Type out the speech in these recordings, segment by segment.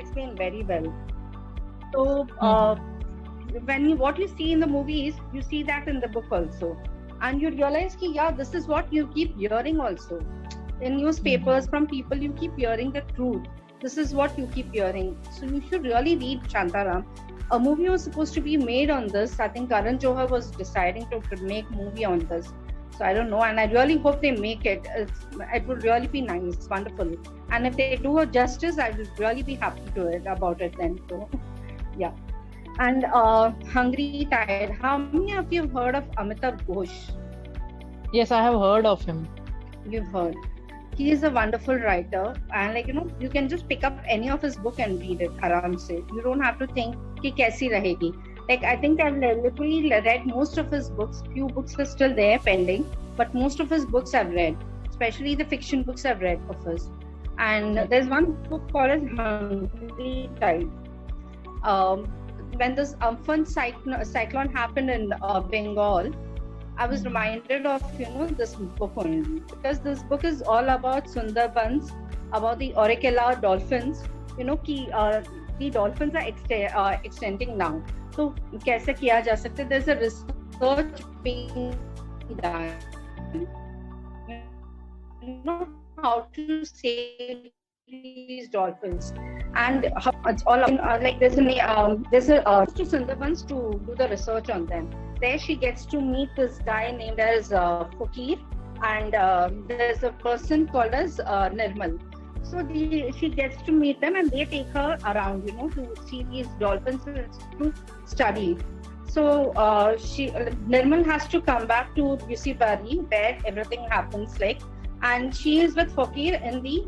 explained very well. So what you see in the movies, you see that in the book also, and you realize ki yeah, this is what you keep hearing also in newspapers from people. You keep hearing the truth. This is what you keep hearing. So you should really read Shantaram. A movie was supposed to be made on this. I think Karan Johar was deciding to make movie on this. So I don't know, and I really hope they make it. It would really be nice, wonderful. And if they do a justice, I will really be happy about it then. So yeah. And Hungry Tired. How many of you have heard of Amitav Ghosh? Yes, I have heard of him. You've heard. He is a wonderful writer, and you can just pick up any of his book and read it aram se. You don't have to think ki kaisi rahegi. Like, I think I've literally read most of his books. Few books are still there pending, but most of his books I've read, especially the fiction books I've read of his. And there's one book called as Hungry Tide. When this Amphan cyclone happened in Bengal, I was reminded of this book only, because this book is all about Sundarbans, about the Orikella dolphins. The dolphins are extending now. So कैसे किया जा सकता है? There's a research being done. How to save these dolphins, and how it's all like there's a to Sundarbans to do the research on them. There she gets to meet this guy named as Fakir, and there's a person called as Nirmal. So she gets to meet them, and they take her around, to see these dolphins to study. So Nirmal has to come back to UC Bari, where everything happens and she is with Fakir in the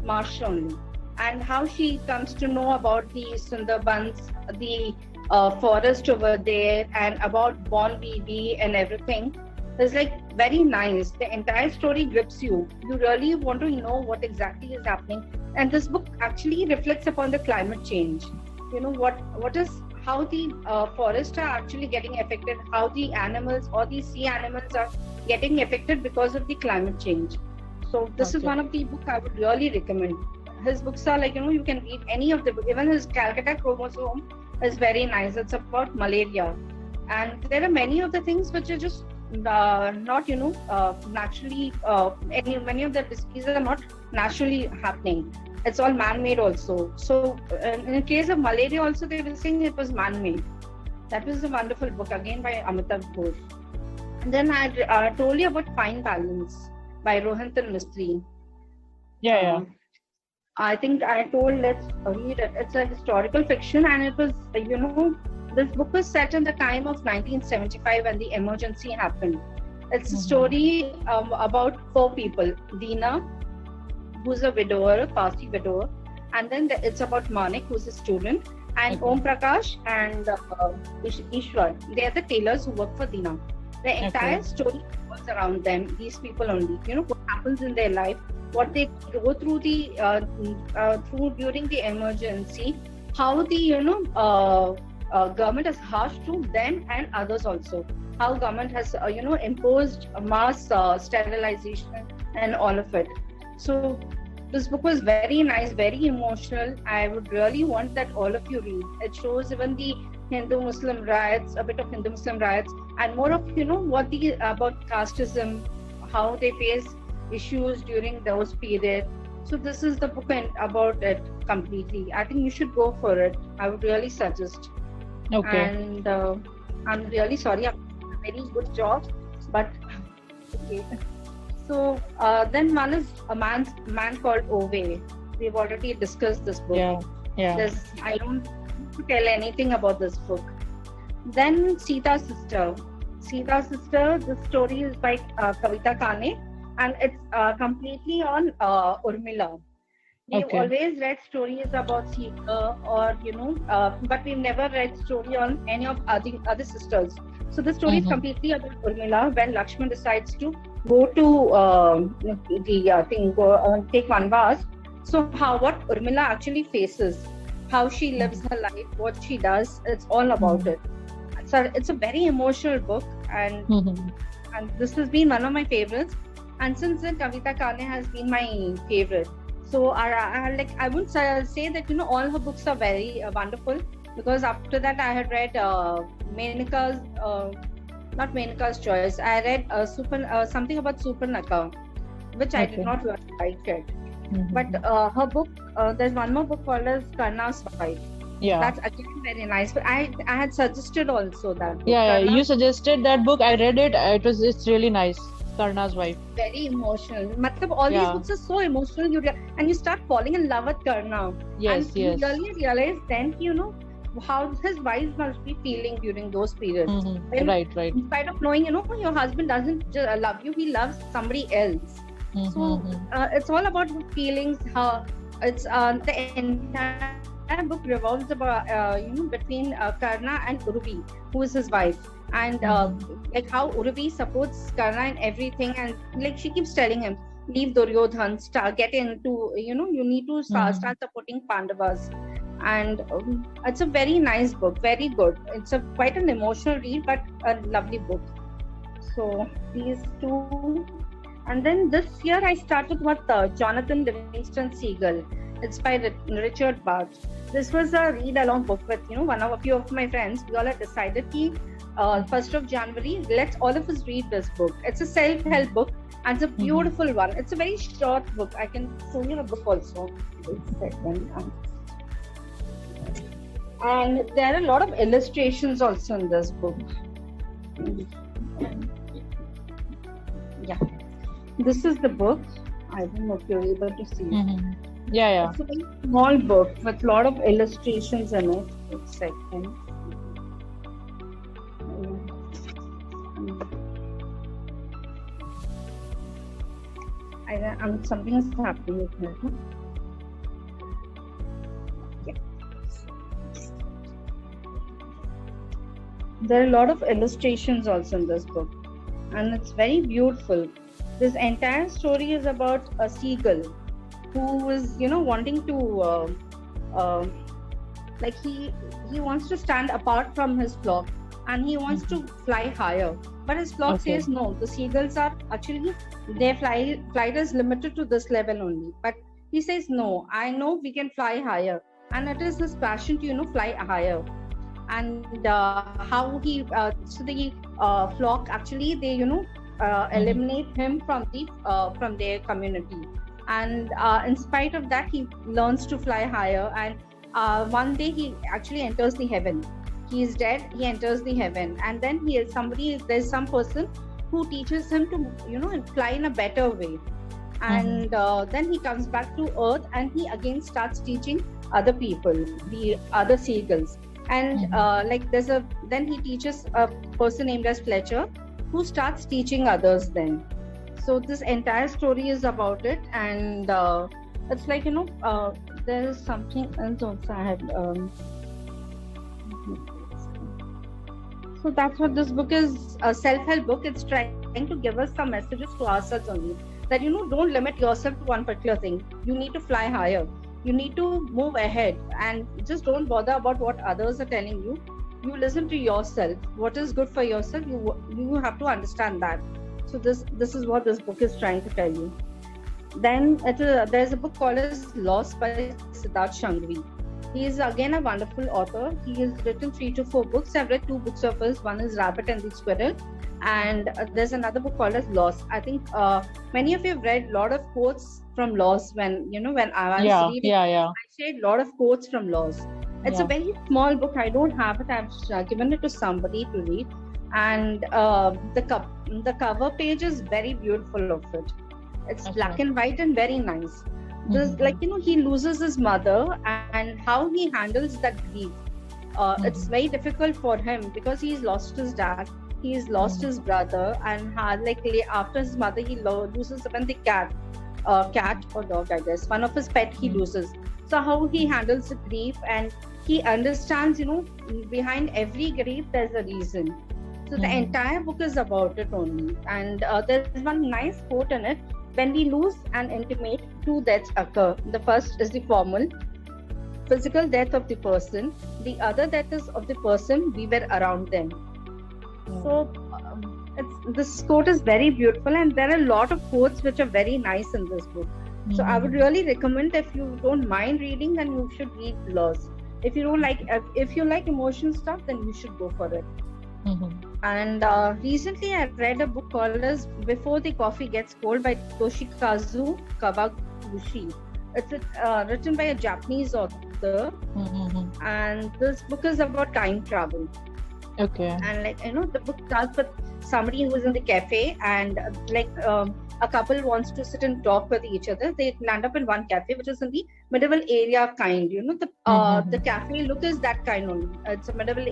marsh only. And how she comes to know about the Sundarbans, the forest over there, and about Bon Bibi and everything. It's very nice. The entire story grips you. You really want to know what exactly is happening. And this book actually reflects upon the climate change. How the forests are actually getting affected, how the animals or the sea animals are getting affected because of the climate change. So this is one of the books I would really recommend. His books are you can read any of the books. Even his Calcutta Chromosome is very nice. It's about malaria. And there are many of the things which are just not naturally, many of the diseases are not naturally happening. It's all man-made also. So in the case of malaria also, they were saying it was man-made. That was a wonderful book, again by Amitav Ghosh. And then I told you about Fine Balance by Rohinton Mistry. Yeah. I think I told, let's read it. It's a historical fiction, and it was, this book was set in the time of 1975 when the emergency happened. It's a story about 4 people. Deena, who's a widower, a Parsi widower, and then it's about Manik, who's a student, and Om Prakash and Ishwar. They are the tailors who work for Deena. The entire story was around them, these people only. What happens in their life, what they go through during the emergency, how the government is harsh to them and others also. How government has imposed mass sterilization and all of it. So this book was very nice, very emotional. I would really want that all of you read. It shows even the Hindu-Muslim riots, a bit of Hindu-Muslim riots, and more of about casteism, how they face issues during those periods. So this is the book about it completely. I think you should go for it. I would really suggest. Okay. And I'm really sorry, I've done a very good job, but okay. So then one is a man called Ove. We've already discussed this book. Yeah. I don't need to tell anything about this book. Then Sita Sister. The story is by Kavita Kane, and it's completely on Urmila. We've always read stories about Sita, but we've never read story on any of other sisters. So the story is completely about Urmila when Lakshman decides to go to take Vanvas. So what Urmila actually faces, how she lives her life, what she does, it's all about it. So it's a very emotional book, and this has been one of my favorites. And since then, Kavita Kane has been my favorite. So I wouldn't say that all her books are very wonderful, because after that I had read Menika's not Menika's Choice. I read something about Supernaka, which I did Okay. not really like it. Mhm. But her book, there's one more book called as Karna's Wife. Yeah. That's again very nice. But I had suggested also that book. Yeah, Karna's you suggested that book. I read it. It's really nice. Karna's Wife. very emotional. Matlab, all these Yeah. books are so emotional. And you start falling in love with Karna. Yes, And yes. you really realize then, how his wife must be feeling during those periods. Mhm. When, Right, right. in spite of knowing, your husband doesn't love you, he loves somebody else. So Mhm. it's all about the feelings. How it's the entire book revolves about between Karna and Urvi, who is his wife, and like how Urvi supports Karna in everything, and like she keeps telling him, leave Duryodhan, get into you need to start supporting Pandavas. And it's a very nice book, very good. It's quite an emotional read, but a lovely book. So these two. And then this year I started with Jonathan Livingston Seagull. It's by Richard Bach. This was a read-along book with a few of my friends. We all had decided that 1st of January, let's all of us read this book. It's a self-help book and it's a beautiful one. It's a very short book. I can show you the book also. And there are a lot of illustrations also in this book. Yeah. This is the book. I don't know if you're able to see it. Mhm. Yeah. It's a very small book with a lot of illustrations in it. It's second. Something is happening with me. Yeah. There are a lot of illustrations also in this book, and it's very beautiful. This entire story is about a seagull who is, wanting to, like he wants to stand apart from his flock, and he wants to fly higher. But his flock says no. The seagulls are actually their flight is limited to this level only. But he says no. I know we can fly higher, and it is his passion to fly higher. And how he so the flock actually they eliminate him from their community, and in spite of that he learns to fly higher, and one day he actually enters the heaven. He is dead, he enters the heaven, and then there's some person who teaches him to fly in a better way, and then he comes back to earth, and he again starts teaching other people, the other seagulls. And then he teaches a person named as Fletcher, who starts teaching others then. So this entire story is about it, and it's like there is something else also I had. So that's what this book is, a self-help book. It's trying to give us some messages to ourselves only, that don't limit yourself to one particular thing. You need to fly higher. You need to move ahead, and just don't bother about what others are telling you. You listen to yourself. What is good for yourself, you have to understand that. So this is what this book is trying to tell you. Then there's a book called as Lost by Siddharth Shangvi. He is again a wonderful author. He has written 3 to 4 books. I've read 2 books of his. One is Rabbit and the Squirrel, and there's another book called as Lost. I think many of you have read a lot of quotes from Lost when I was reading. Yeah. I shared a lot of quotes from Lost. It's a very small book. I don't have it. I've given it to somebody to read, and the cover page is very beautiful of it. It's black and white and very nice. This he loses his mother, and how he handles that grief. It's very difficult for him because he's lost his dad, he's lost his brother, and after his mother he loses even the cat or dog, I guess. One of his pet he loses. So how he handles the grief, and he understands, behind every grief there's a reason. So the entire book is about it only. And there's one nice quote in it. When we lose an intimate, 2 deaths occur. The first is the formal, physical death of the person. The other death is of the person we were around them. So this quote is very beautiful, and there are a lot of quotes which are very nice in this book. So I would really recommend, if you don't mind reading, then you should read Lost. If you don't like, if you like emotional stuff, then you should go for it. And recently I read a book called as Before the Coffee Gets Cold by Toshikazu Kawaguchi. It's written by a Japanese author, and this book is about time travel. Okay. And the book starts with somebody who is in the cafe, and a couple wants to sit and talk with each other. They land up in one cafe, which is in the medieval area kind. The cafe look is that kind only. It's a medieval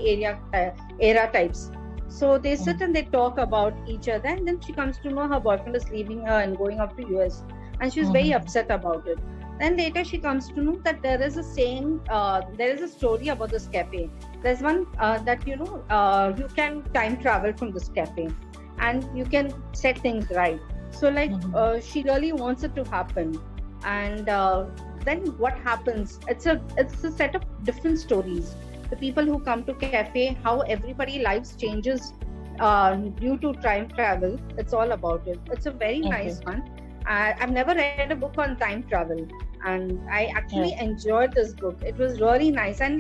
era types. So they sit and they talk about each other, and then she comes to know her boyfriend is leaving her and going off to US, and she's very upset about it. Then later she comes to know that there is a saying, there is a story about this cafe. There's one that you can time travel from this cafe, and you can set things right. So she really wants it to happen, and then what happens? It's a set of different stories. The people who come to cafe, how everybody lives changes due to time travel. It's all about it. It's a very nice one. I've never read a book on time travel, and I actually enjoyed this book. It was really nice, and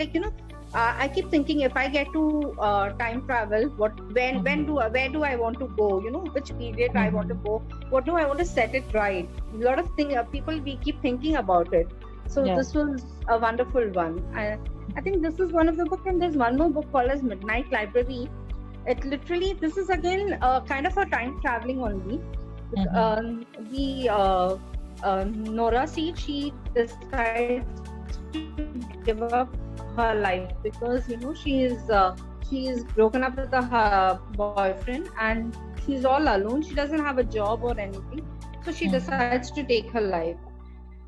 I keep thinking, if I get to time travel, where do I want to go? Which period I want to go? What do I want to set it right? A lot of things, we keep thinking about it. So this was a wonderful one. I think this is one of the books, and there's one more book called as Midnight Library. It literally, this is again kind of a time traveling only. Nora Seed, she decides to give up her life because she is broken up with her boyfriend, and she's all alone. She doesn't have a job or anything, so she decides to take her life.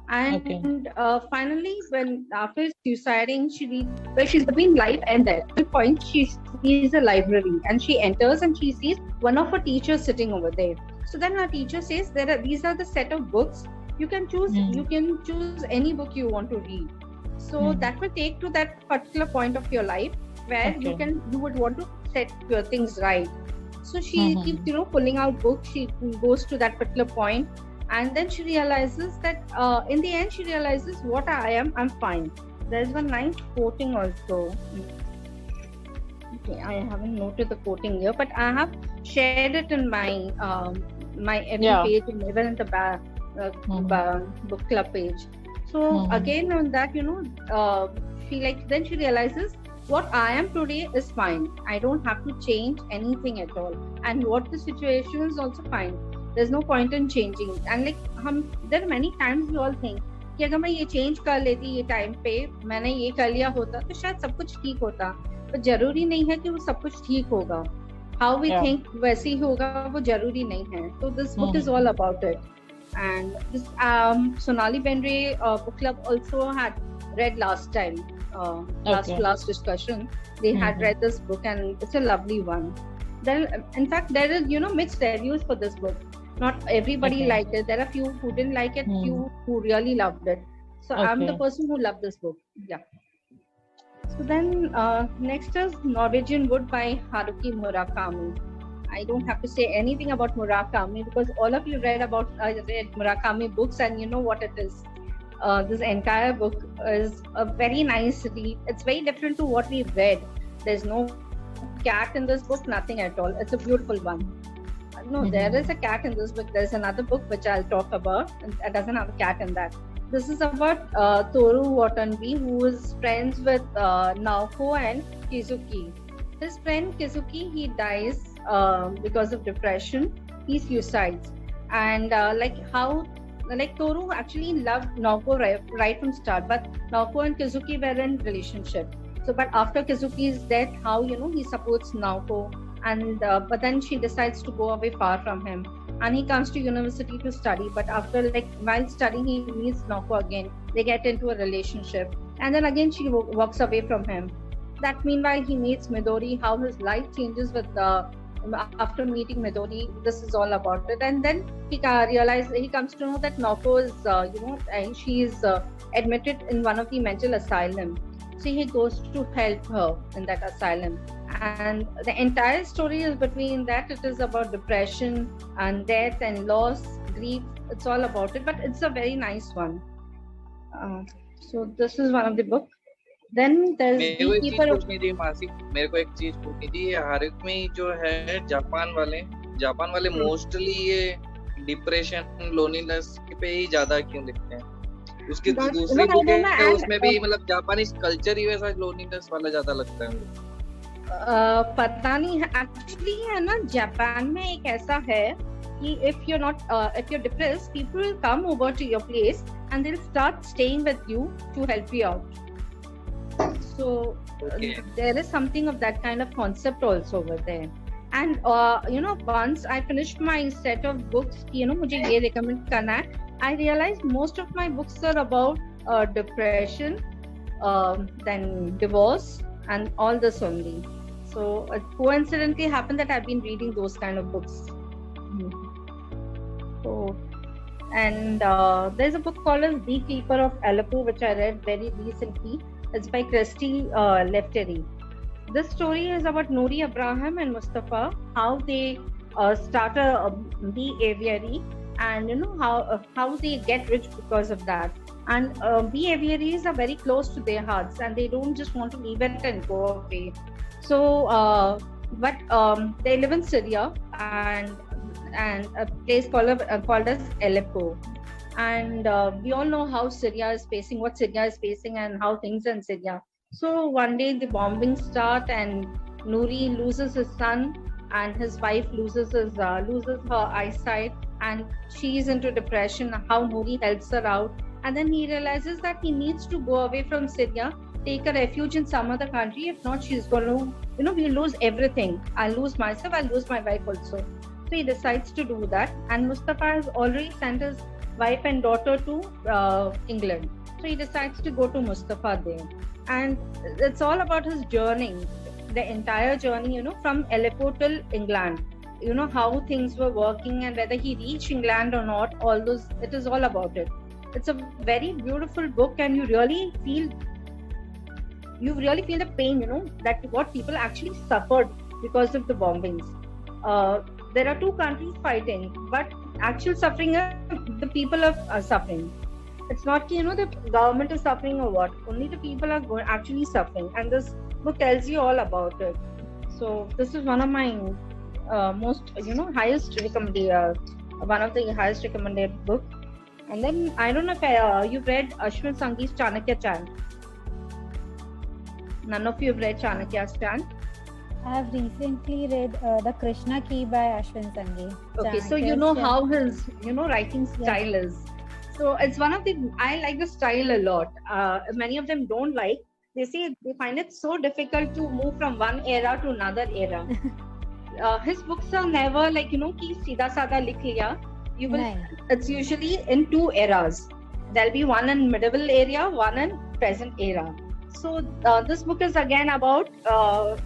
And finally, when after suiciding, she's between life and death. At the point, she sees a library, and she enters and she sees one of her teachers sitting over there. So then her teacher says, these are the set of books you can choose. You can choose any book you want to read. So that will take to that particular point of your life where you would want to set your things right. So she keeps pulling out books. She goes to that particular point, and then she realizes that in the end she realizes what I'm fine. There's one nice quoting also. Okay, I haven't noted the quoting here, but I have shared it in my my FB page and even in the book club page. So again on that, she realizes what I am today is fine. I don't have to change anything at all, and what the situation is also fine. There's no point in changing. And there are many times we all think कि अगर मैं ये change कर लेती ये time पे, मैंने ये कर लिया होता तो शायद सब कुछ ठीक होता, पर जरूरी नहीं है कि वो सब कुछ ठीक होगा. How we think वैसे ही होगा वो जरूरी नहीं है. So this book is all about it. And this Sonali Bendre book club also had read last time. Last discussion they had read this book, and it's a lovely one. In fact, there is mixed reviews for this book. Not everybody liked it. There are few who didn't like it, few who really loved it. So I'm the person who loved this book. Yeah. So then next is Norwegian Wood by Haruki Murakami. I don't have to say anything about Murakami because all of you read Murakami books and you know what it is. This entire book is a very nice read. It's very different to what we've read. There's no cat in this book, nothing at all. It's a beautiful one. No, there is a cat in this book. There's another book which I'll talk about. It doesn't have a cat in that. This is about Toru Watanabe, who is friends with Naoko and Kizuki. His friend Kizuki, he dies because of depression. He suicides. And Toru actually loved Naoko right from start, but Naoko and Kizuki were in relationship. So, but after Kizuki's death, how he supports Naoko, and but then she decides to go away far from him, and he comes to university to study. But after while studying, he meets Naoko again. They get into a relationship, and then again she walks away from him. That meanwhile, he meets Midori. How his life changes with after meeting Midori. This is all about it, and then he comes to know that Naoko is she is admitted in one of the mental asylum. So he goes to help her in that asylum, and the entire story is between that. It is about depression and death and loss, grief, it's all about it, but it's a very nice one. So this is one of the book. Then there's मेरे को एक चीज Beekeeper of पूछनी थी मासी, मेरे को एक चीज पूछनी थी, ये हारिक में जो है जापान वाले मोस्टली ये डिप्रेशन लोनलीनेस पे ही ज्यादा क्यों लिखते हैं? उसकी That's- दूसरी no, बुक no, no, है and- उसमें भी मतलब जापानीज कल्चर ही वैसा लोनलीनेस वाला ज्यादा लगता है मुझे। पता नहीं है एक्चुअली, है ना, जापान में एक ऐसा है कि if you're depressed, people will come over to your place and they'll start staying with you to help you out. So Okay. there is something of that kind of concept also over there. And once I finished my set of books, मुझे ये recommend करना है, I realized most of my books are about depression, then divorce, and all this only. So it coincidentally happened that I've been reading those kind of books. So, and there's a book called as Beekeeper of Aleppo, which I read very recently. It's by Christy Leftery. This story is about Nouri Abraham and Mustafa, how they start a bee aviary, and how they get rich because of that. And bee aviaries are very close to their hearts, and they don't just want to leave it and go away. So, but they live in Syria and a place called as Aleppo. And we all know how Syria is facing, and how things are in Syria. So one day the bombings start, and Nouri loses his son, and his wife loses her eyesight, and she's into depression. How Nouri helps her out, and then he realizes that he needs to go away from Syria, take a refuge in some other country. If not, she's going to, we'll lose everything. I'll lose myself, I'll lose my wife also. So he decides to do that, and Mustafa has already sent his wife and daughter to England. So he decides to go to Mustafa there, and it's all about his journey, the entire journey, from Aleppo till England. How things were working, and whether he reached England or not. All those, it is all about it. It's a very beautiful book, and you really feel the pain, that what people actually suffered because of the bombings. There are two countries fighting, but actual suffering, the people are suffering. It's not the government is suffering or what. Only the people are actually suffering, and this book tells you all about it. So this is one of my most highest recommended, one of the highest recommended book. And then I don't know if you've read Ashwin Sanghi's Chanakya Chant. None of you have read Chanakya's Chant? I have recently read the Krishna Key by Ashwin Sanghi. Okay, so you know how his writing style is. So it's one of the, I like the style a lot. Many of them don't like. They say they find it so difficult to move from one era to another era. His books are never like ki seedha sada likh liya. You will. It's usually in two eras. There'll be one in medieval era, one in present era. So this book is again about a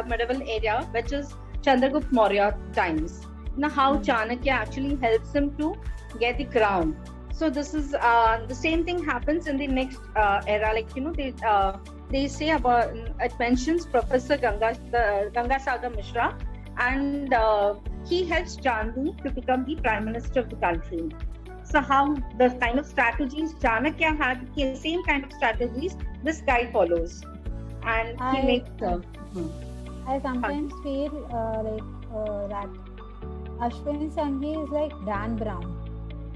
medieval era, which is Chandragupta Maurya times. Now how Chanakya actually helps him to get the crown. So this is the same thing happens in the next era. Like they say about, it mentions Professor Ganga Sagar Mishra, and he helps Chandu to become the Prime Minister of the country. So how the kind of strategies Chanakya had, the same kind of strategies this guy follows, and he makes. I sometimes feel that Ashwin Sanghi is like Dan Brown.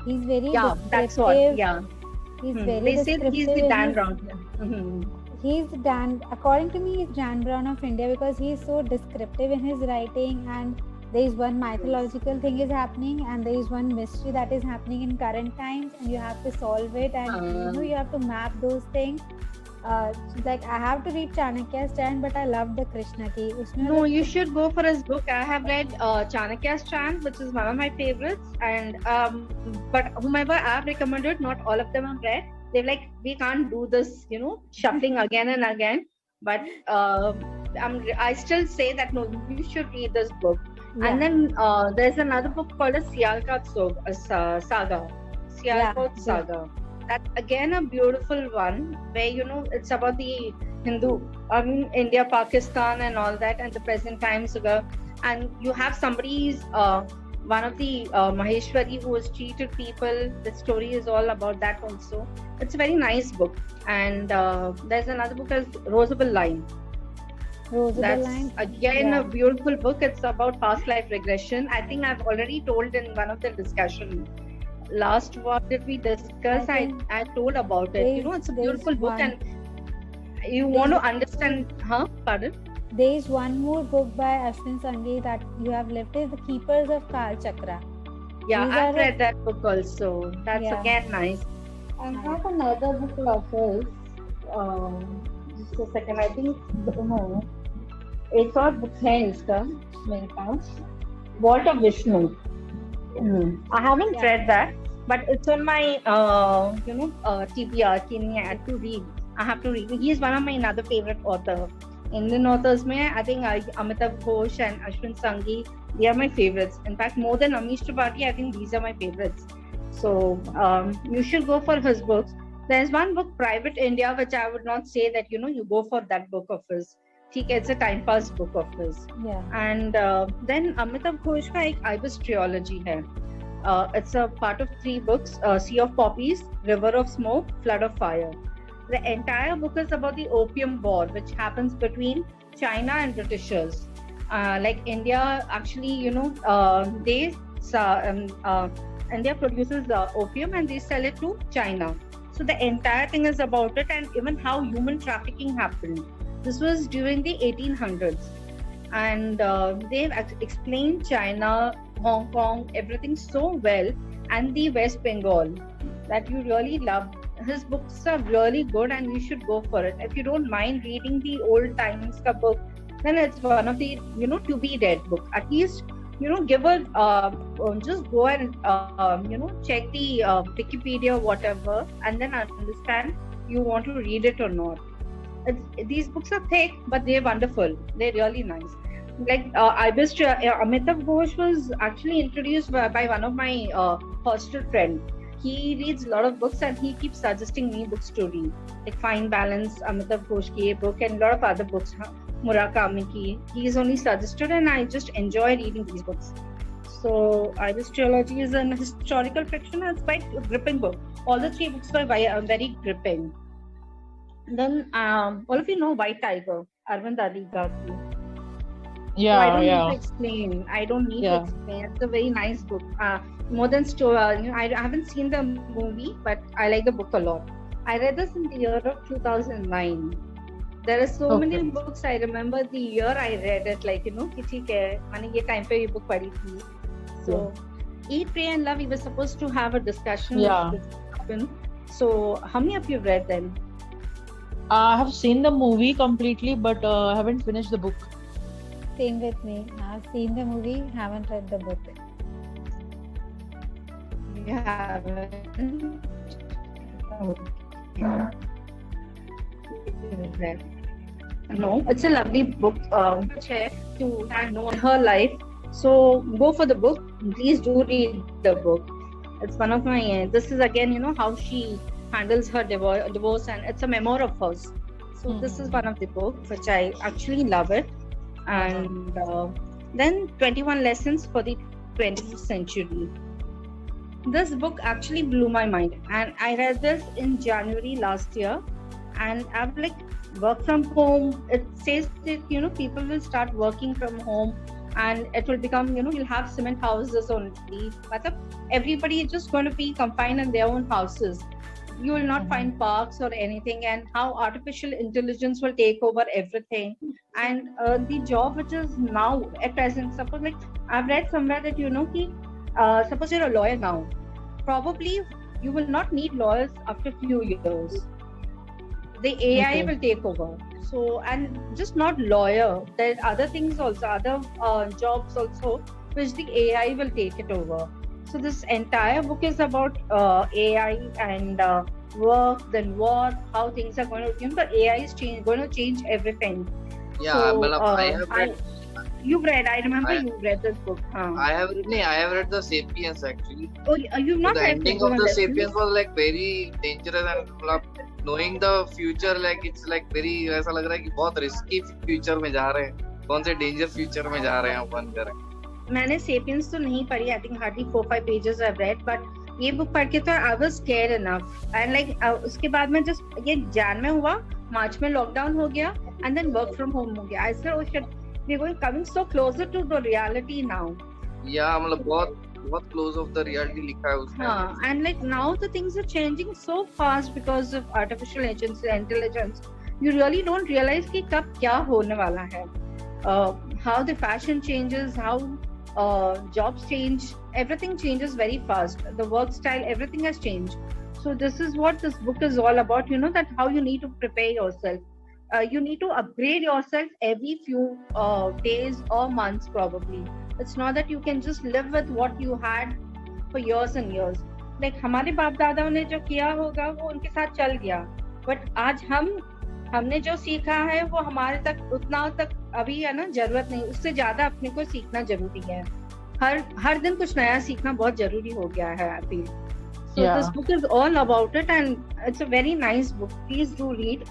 He's very descriptive. That's what. Yeah. He's very They say descriptive. he's the Dan Brown. He's Dan. According to me, he's Dan Brown of India because he's so descriptive in his writing, and there is one mythological thing is happening, and there is one mystery that is happening in current times, and you have to solve it, and you have to map those things. Like I have to read Chanakya's Chant, but I love the Krishna Key. No, you should go for his book. I have read Chanakya's Chant, which is one of my favorites, and but whomever I've recommended, not all of them have read. They're like, we can't do this, shuffling again and again. But I still say that no, you should read this book. Yeah. And then there's another book called a Sialkot Saga. Sialkot Saga. That's again a beautiful one where it's about the India, Pakistan, and all that, and the present times ago. And you have somebody's one of the Maheshwari who has cheated people. The story is all about that also. It's a very nice book. And there's another book as Rosable Line. That's Line. again Yeah. a beautiful book. It's about past life regression. I think I've already told in one of the discussion. Last what did we discuss? I think I told about it. You know, it's a there's beautiful book, one- and you want to understand. Pardon? There is one more book by Ashwin Sanghi that you have lifted, The Keepers of Kal Chakra. Yeah, These I've are read that book also. That's Yeah. again nice. I have another book of his. Just a second. I think no. एक और book है इसका मेरे पास, Vault of Vishnu. I haven't Yeah. read that, but it's on my TBR. I have to read. I have to read. He is one of my another favorite author. Indian authors में I think Amitabh Ghosh and Ashwin Sanghi, they are my favorites. In fact, more than Amish Tripathi, I think these are my favorites. So you should go for his books. There's one book, Private India, which I would not say that you go for that book of his. It's a time pass book of his. Yeah. And then Amitabh Ghosh का एक Ibis trilogy है. It's a part of 3 books: Sea of Poppies, River of Smoke, Flood of Fire. The entire book is about the Opium War, which happens between China and Britishers. Like India, actually, India produces opium and they sell it to China. So the entire thing is about it, and even how human trafficking happened. This was during the 1800s, and they've explained China, Hong Kong, everything so well, and the West Bengal that you really love. His books are really good, and you should go for it. If you don't mind reading the old times ka book, then it's one of the to be read book. At least give a just go and check the Wikipedia, whatever, and then understand you want to read it or not. These books are thick, but they're wonderful. They're really nice. Like Amitabh Ghosh was actually introduced by one of my hostel friends. He reads a lot of books, and he keeps suggesting me books to read, like Fine Balance, Amitabh Ghosh ki book, and a lot of other books. Murakami ki. He's only suggested, and I just enjoy reading these books. So Ibis trilogy is an historical fiction, and it's quite a gripping book. All the 3 books were very gripping. Then all of you know White Tiger, Arvind Adiga. Yeah, So I don't yeah. need to explain. I don't need Yeah. to explain. It's a very nice book. More than story, I haven't seen the movie, but I like the book a lot. I read this in the year of 2009. There are so many Okay. books. I remember the year I read it. Like कि ठीक है, मैंने ये time पे ये book पढ़ी थी. So, Eat, Pray and Love. We were supposed to have a discussion. Yeah. With this happen. So, how many of you read them? I have seen the movie completely, but I haven't finished the book. Same with me. I've seen the movie, haven't read the book. You haven't. No, it's a lovely book to have known her life. So go for the book. Please do read the book. It's one of my. This is again, how she handles her divorce, and it's a memoir of hers. So this is one of the books which I actually love it. And then 21 Lessons for the 20th Century. This book actually blew my mind, and I read this in January last year. And I've work from home. It says that people will start working from home, and it will become you'll have cement houses only. But everybody is just going to be confined in their own houses. You will not find parks or anything, and how artificial intelligence will take over everything. And the job which is now at present, suppose I've read somewhere that suppose you're a lawyer now, probably you will not need lawyers after few years. The AI will take over. So, and just not lawyer, there are other things also, other jobs also, which the AI will take it over. So this entire book is about AI and work, then what, how things are going to, the AI is going to change everything. Yeah, So, I have read. You've read, I remember I- you read this book. I have read the Sapiens actually. Oh, you've not The read ending this of one, the Leslie? Sapiens was very dangerous, and knowing the future, it's very ऐसा लग रहा है कि बहुत risky future में जा रहे हैं. कौन से danger future में जा रहे हैं अपन कर. मैंने सेपियंस तो नहीं पढ़ी, I think hardly 4-5 pages I read, but ये बुक पढ़ के तो I was scared enough and like उसके बाद में जस्ट ये जैन में हुआ, मार्च में लॉकडाउन हो गया and then work from home हो गया। I said oh shit, we are going coming so closer to the reality now. या मतलब बहुत क्लोज ऑफ द रियलिटी लिखा है उसने। हाँ, and like now the things are changing so fast because of artificial intelligence. You really don't realize कि कब क्या होने वाला है. How the fashion changes, how jobs change, everything changes very fast. The work style, everything has changed. So this is what this book is all about. You know that how you need to prepare yourself. You need to upgrade yourself every few days or months probably. It's not that you can just live with what you had for years and years. Like हमारे बाप दादाओं ने जो किया होगा वो उनके साथ चल गया, but आज हमने जो सीखा है वो हमारे तक उतना तक अभी है ना जरूरत नहीं, उससे ज्यादा अपने को सीखना जरूरी है। हर दिन कुछ नया सीखना बहुत जरूरी हो गया है I feel. So Yeah. this book is all about it and it's a very nice book. Please do read.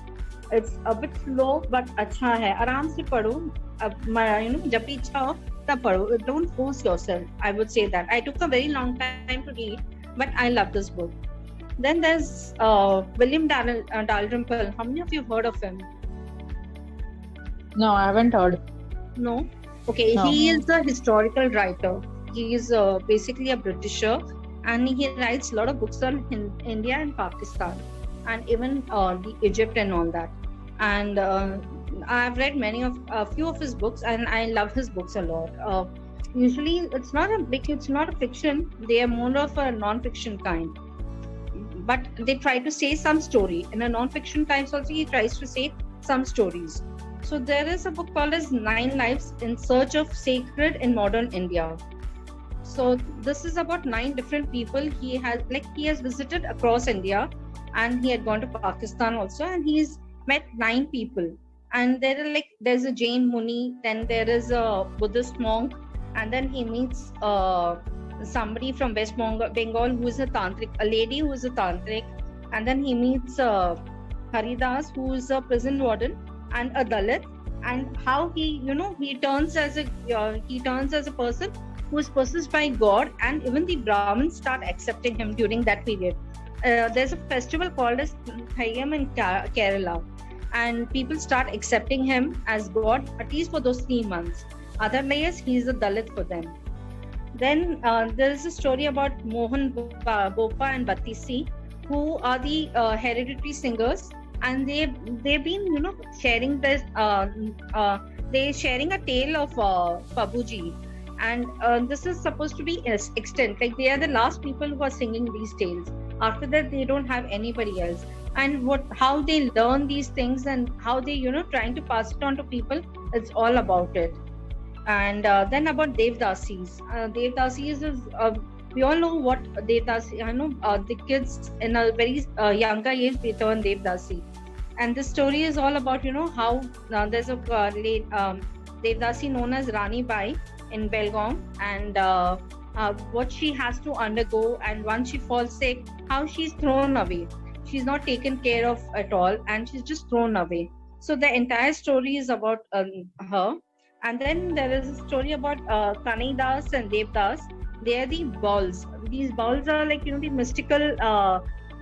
It's a bit slow but अच्छा है, आराम से पढ़ो। अब जब भी इच्छा हो तब पढ़ो, don't force yourself. I would say that. I took a very long time to read, but I love this book. Then there's William Dalrymple. How many of you heard of him? No, I haven't heard. No? Okay, No. he is a historical writer. He is basically a Britisher and he writes a lot of books on India and Pakistan and even the Egypt and all that. And I've read a few of his books and I love his books a lot. Usually it's not a fiction, they are more of a non-fiction kind. But they try to say some story. In a non-fiction times also he tries to say some stories. So there is a book called as 9 Lives in Search of Sacred in Modern India. So this is about 9 different people. He has visited across India and he had gone to Pakistan also and he's met 9 people. And there's a Jain Muni, then there is a Buddhist monk, and then he meets somebody from West Bengal who is a tantric, a lady who is a tantric, and then he meets Haridas who is a prison warden and a Dalit, and how he turns as a person who is possessed by God, and even the Brahmins start accepting him during that period. There's a festival called as Thayyam in Kerala, and people start accepting him as God at least for those 3 months. Other layers, he's a Dalit for them. Then there is a story about Mohan Bopa and Batisi, who are the hereditary singers, and they've been sharing this. They're sharing a tale of Babuji, and this is supposed to be extant. Like they are the last people who are singing these tales. After that, they don't have anybody else. And how they learn these things and how they trying to pass it on to people. It's all about it. And then about Devdasis. Devdasis is we all know what Devdasi. I know the kids in a very younger age they turn Devdasi. And the story is all about how there's a late Devdasi known as Rani Bai in Belgaum, and what she has to undergo, and once she falls sick, how she's thrown away. She's not taken care of at all, and she's just thrown away. So the entire story is about her. And then there is a story about Kanaidas and Devdas. They are the bowls. These bowls are like the mystical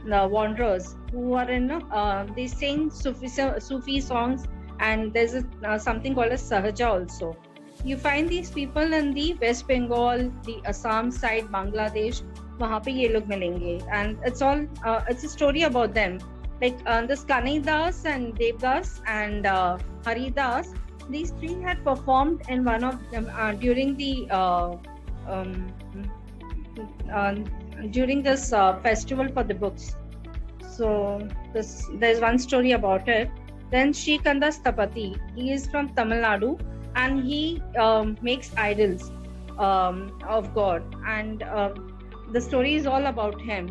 wanderers who are they sing Sufi songs, and there's something called as Sahaja also. You find these people in the West Bengal, the Assam side, Bangladesh. वहाँ पे ये लोग मिलेंगे, and it's a story about them. Like this Kanaidas and Devdas and Haridas, these 3 had performed in one of them during the during this festival for the books. So there's one story about it. Then Shrikanda Stapati, he is from Tamil Nadu, and he makes idols of God, and the story is all about him,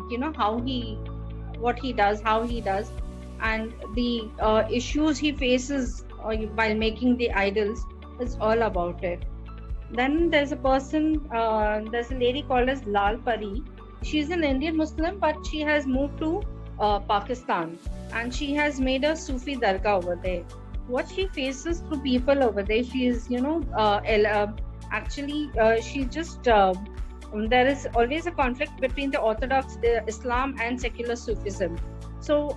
what he does, how he does, and the issues he faces while making the idols. Is all about it. Then there's a lady called as Lal Pari. She's an Indian Muslim, but she has moved to Pakistan, and she has made a Sufi dargah over there. What she faces through people over there, she is Actually, she just there is always a conflict between the Orthodox Islam and secular Sufism. So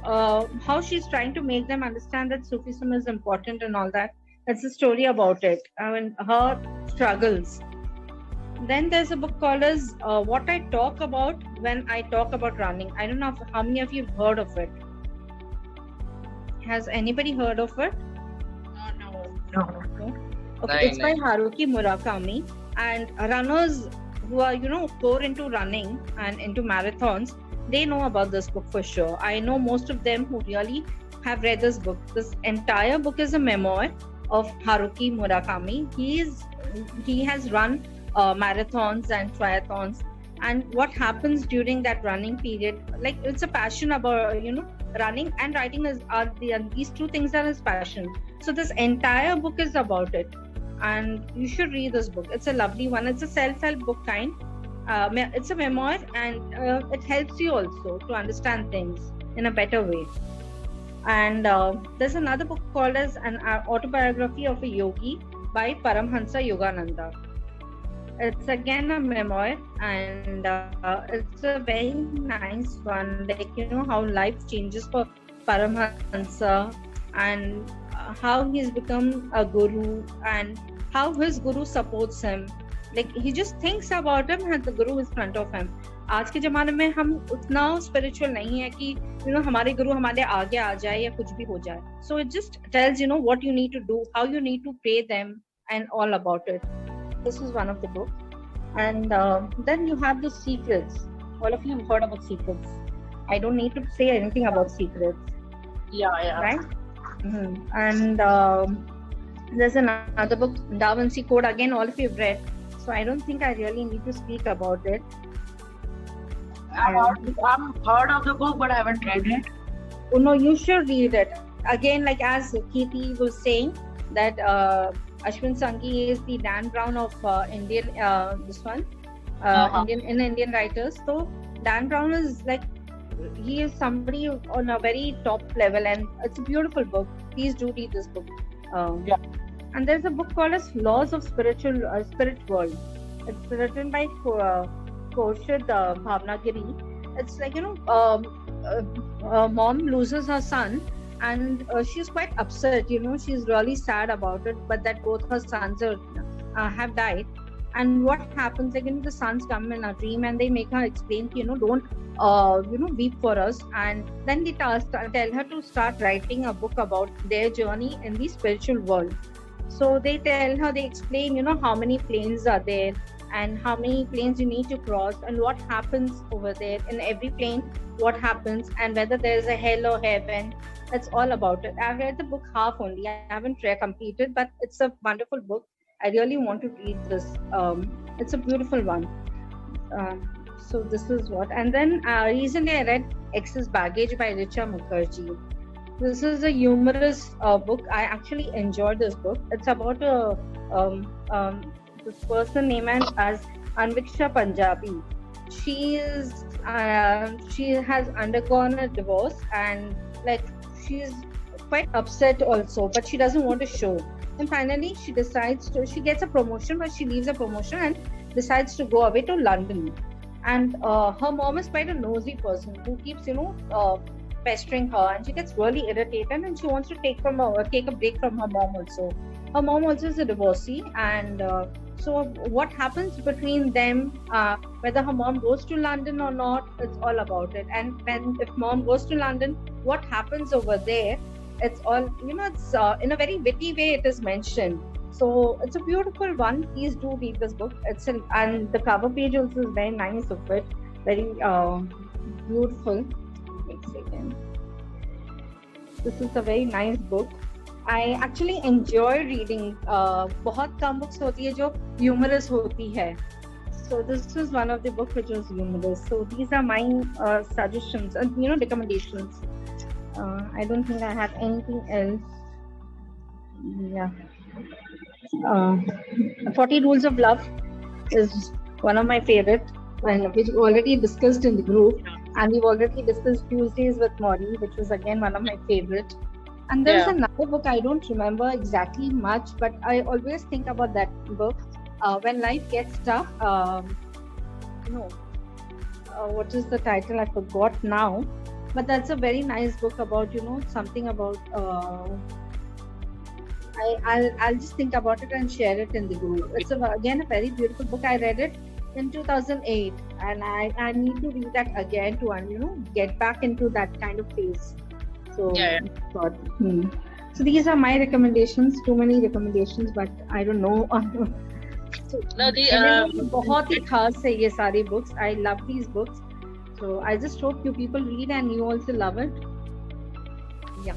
how she's trying to make them understand that Sufism is important and all that. That's a story about it. I mean, her struggles. Then there's a book called as What I Talk About When I Talk About Running. I don't know how many of you have heard of it. Has anybody heard of it? No. Okay, it's by Haruki Murakami, and runners who are, core into running and into marathons, they know about this book for sure. I know most of them who really have read this book. This entire book is a memoir of Haruki Murakami. He has run marathons and triathlons, and what happens during that running period, like it's a passion about running and writing these two things are his passion. So this entire book is about it, and you should read this book. It's a lovely one. It's a self-help book kind. It's a memoir, and it helps you also to understand things in a better way. And there's another book called as an autobiography of a yogi by Paramhansa Yogananda. It's again a memoir, and it's a very nice one. Like, how life changes for Paramhansa, and how he's become a guru, and how his guru supports him. Like, he just thinks about him and the guru is in front of him. आज के ज़माने में हम उतना spiritual नहीं है कि हमारे गुरु हमारे आगे आ जाए या कुछ भी हो जाए. So it just tells what you need to do, how you need to pray them, and all about it. This is one of the books. And then you have the Secrets. All of you have heard about Secrets. I don't need to say anything about Secrets. Yeah. Right? Mm-hmm. And there's another book, Da Vinci Code. Again, all of you have read. So I don't think I really need to speak about it. I've heard of the book, but I haven't read it. Oh no, you should read it. Again, like as Kirti was saying, that Ashwin Sanghi is the Dan Brown of Indian Indian writers. So Dan Brown is like, he is somebody on a very top level, and it's a beautiful book. Please do read this book. And there's a book called as Laws of Spirit World. It's written by Khurshid Bhavnagiri. It's like, a mom loses her son, and she's quite upset. She's really sad about it, but that both her sons have died. And what happens, like, the sons come in a dream and they make her explain, don't weep for us. And then they tell her to start writing a book about their journey in the spiritual world. So they tell her, they explain, how many planes are there, and how many planes you need to cross, and what happens over there in every plane, what happens, and whether there's a hell or heaven. That's all about it. I've read the book half only. I haven't completed, but it's a wonderful book. I really want to read this. It's a beautiful one. So this is what. And then recently I read Excess Baggage by Richa Mukherjee. This is a humorous book. I actually enjoyed this book. It's about this person named as Anviksha Punjabi. She has undergone a divorce, and like, she's quite upset also, but she doesn't want to show. And finally she gets a promotion, but she leaves a promotion and decides to go away to London. And her mom is quite a nosy person who keeps pestering her, and she gets really irritated, and she wants to take a break from her mom also. Her mom also is a divorcee, and so what happens between them, whether her mom goes to London or not, it's all about it. And then if mom goes to London, what happens over there, it's all, it's in a very witty way it is mentioned. So it's a beautiful one. Please do read this book. And the cover page also is very nice of it, very beautiful. Wait a second. This is a very nice book. I actually enjoy reading. बहुत कम books होती है जो humorous होती है. So this is one of the books which was humorous. So these are my suggestions and recommendations. I don't think I have anything else. Yeah. 40 Rules of Love is one of my favorite, and which we already discussed in the group, and we've already discussed Tuesdays with Maury, which was again one of my favorite. And there's another book I don't remember exactly much, but I always think about that book. when life gets tough, what is the title? I forgot now. But that's a very nice book about, something about. I'll just think about it and share it in the group. It's again a very beautiful book. I read it in 2008, and I need to read that again to get back into that kind of phase. So thought, So these are my recommendations. Too many recommendations, but I don't know. बहुत ही खास है ये सारी books. I love these books. So I just hope you people read and you also love it. Yeah.